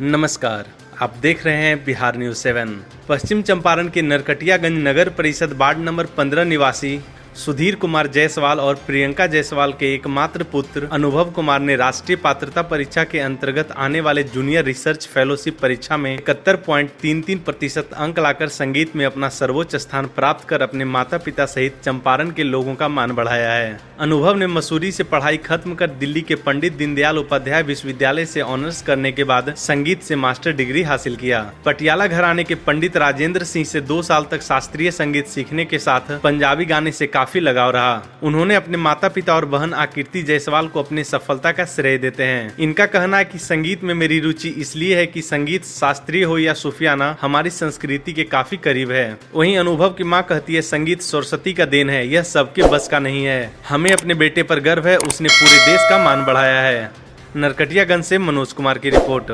नमस्कार, आप देख रहे हैं बिहार न्यूज 7। पश्चिम चंपारण के नरकटियागंज नगर परिषद वार्ड नंबर 15 निवासी सुधीर कुमार जायसवाल और प्रियंका जायसवाल के एकमात्र पुत्र अनुभव कुमार ने राष्ट्रीय पात्रता परीक्षा के अंतर्गत आने वाले जूनियर रिसर्च फेलोशिप परीक्षा में 71.33% अंक लाकर संगीत में अपना सर्वोच्च स्थान प्राप्त कर अपने माता पिता सहित चंपारण के लोगों का मान बढ़ाया है। अनुभव ने मसूरी से पढ़ाई खत्म कर दिल्ली के पंडित दीनदयाल उपाध्याय विश्वविद्यालय से ऑनर्स करने के बाद संगीत से मास्टर डिग्री हासिल किया। पटियाला घराने के पंडित राजेंद्र सिंह से 2 साल तक शास्त्रीय संगीत सीखने के साथ पंजाबी गाने से काफी लगाव रहा। उन्होंने अपने माता पिता और बहन आकृति जायसवाल को अपनी सफलता का श्रेय देते हैं। इनका कहना है कि संगीत में मेरी रुचि इसलिए है कि संगीत शास्त्रीय हो या सूफियाना हमारी संस्कृति के काफी करीब है। वहीं अनुभव की मां कहती है, संगीत सरस्वती का देन है, यह सबके बस का नहीं है। हमें अपने बेटे पर गर्व है, उसने पूरे देश का मान बढ़ाया है। नरकटियागंज से मनोज कुमार की रिपोर्ट।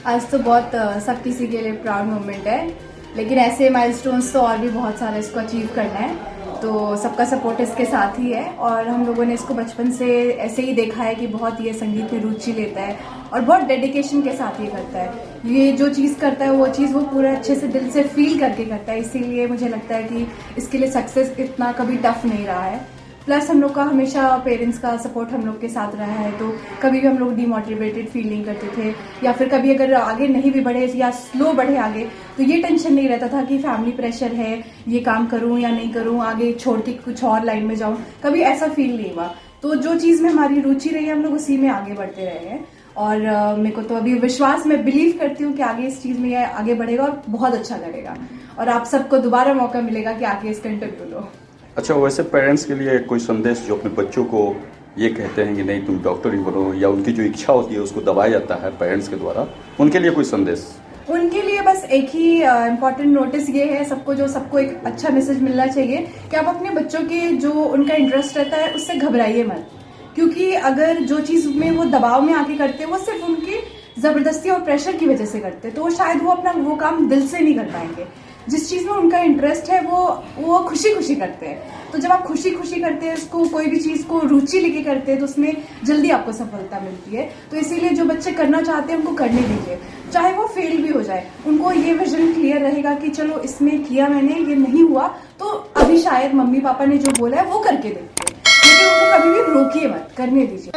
आज तो बहुत सब किसी के लिए प्राउड मोमेंट है, लेकिन ऐसे माइलस्टोन्स तो और भी बहुत सारे इसको अचीव करना है, तो सबका सपोर्ट इसके साथ ही है। और हम लोगों ने इसको बचपन से ऐसे ही देखा है कि बहुत ये संगीत में रुचि लेता है और बहुत डेडिकेशन के साथ ये करता है। ये जो चीज़ करता है वो चीज़ वो पूरा अच्छे से दिल से फील करके करता है, इसीलिए मुझे लगता है कि इसके लिए सक्सेस इतना कभी टफ नहीं रहा है। प्लस हम लोग का हमेशा पेरेंट्स का सपोर्ट हम लोग के साथ रहा है, तो कभी भी हम लोग डिमोटिवेटेड फील नहीं करते थे, या फिर कभी अगर आगे नहीं भी बढ़े या स्लो बढ़े आगे तो ये टेंशन नहीं रहता था कि फैमिली प्रेशर है, ये काम करूं या नहीं करूं, आगे छोड़ के कुछ और लाइन में जाऊं। कभी ऐसा फील नहीं हुआ। तो जो चीज़ में हमारी रुचि रही है हम लोग उसी में आगे बढ़ते रहे हैं। और मेरे को तो अभी विश्वास, मैं बिलीव करती हूँ कि आगे इस चीज़ में ये आगे बढ़ेगा और बहुत अच्छा करेगा, और आप सबको दोबारा मौका मिलेगा कि आगे इस कंटेंट लो। अच्छा, वैसे पेरेंट्स के लिए कोई संदेश जो अपने बच्चों को ये कहते हैं कि नहीं तुम डॉक्टर ही बनो, या उनकी जो इच्छा होती है उसको दबाया जाता है पेरेंट्स के द्वारा, उनके लिए कोई संदेश? उनके लिए बस एक ही इम्पॉर्टेंट नोटिस ये है, सबको एक अच्छा मैसेज मिलना चाहिए कि आप अपने बच्चों के जो उनका इंटरेस्ट रहता है उससे घबराइए मत, क्योंकि अगर जो चीज़ में वो दबाव में आके करते हैं वो सिर्फ उनकी ज़बरदस्ती और प्रेशर की वजह से करते हैं, तो शायद वो अपना वो काम दिल से नहीं कर पाएंगे। जिस चीज़ में उनका इंटरेस्ट है वो खुशी खुशी करते हैं। तो जब आप खुशी खुशी करते हैं उसको, कोई भी चीज़ को रुचि लेके करते हैं, तो उसमें जल्दी आपको सफलता मिलती है। तो इसीलिए जो बच्चे करना चाहते हैं उनको करने दीजिए, चाहे वो फेल भी हो जाए। उनको ये विजन क्लियर रहेगा कि चलो इसमें किया मैंने, ये नहीं हुआ तो अभी शायद मम्मी पापा ने जो बोला है वो करके देखते हैं, लेकिन उनको कभी भी रोकिए मत, करने दीजिए।